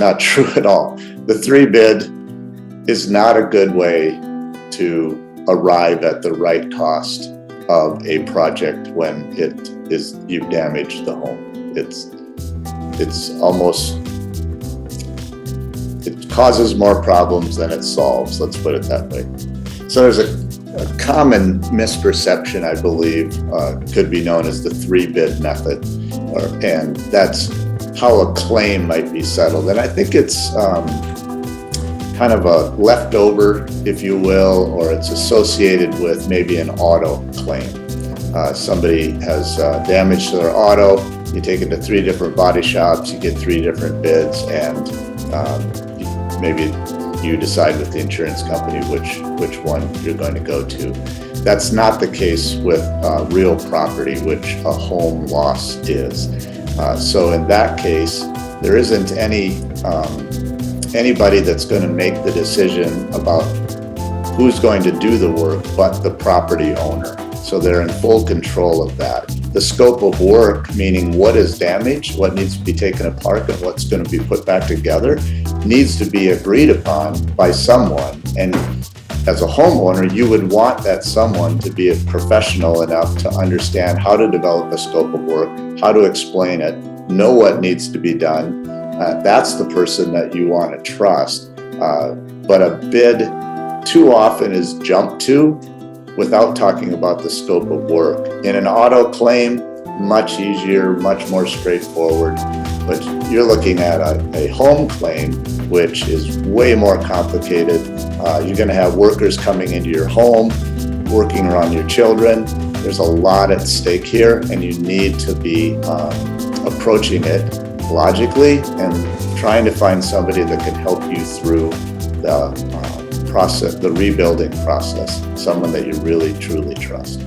not true at all. The three bid is not a good way to arrive at the right cost of a project when you've damaged the home. It causes more problems than it solves, let's put it that way. So there's a common misperception, I believe, could be known as the three bid method, and that's how a claim might be settled. And I think it's kind of a leftover, if you will, or it's associated with maybe an auto claim. Somebody has damage to their auto, you take it to three different body shops, you get three different bids, and maybe you decide with the insurance company which one you're going to go to. That's not the case with real property, which a home loss is. So in that case, there isn't anybody that's going to make the decision about who's going to do the work but the property owner. So they're in full control of that. The scope of work, meaning what is damaged, what needs to be taken apart, and what's going to be put back together, needs to be agreed upon by someone. And as a homeowner, you would want that someone to be professional enough to understand how to develop a scope of work, how to explain it, know what needs to be done. That's the person that you want to trust. But a bid too often is jumped to without talking about the scope of work. In an auto claim, much easier, much more straightforward. But you're looking at a home claim, which is way more complicated. You're going to have workers coming into your home, working around your children. There's a lot at stake here, and you need to be approaching it logically and trying to find somebody that can help you through the process, the rebuilding process, someone that you really truly trust.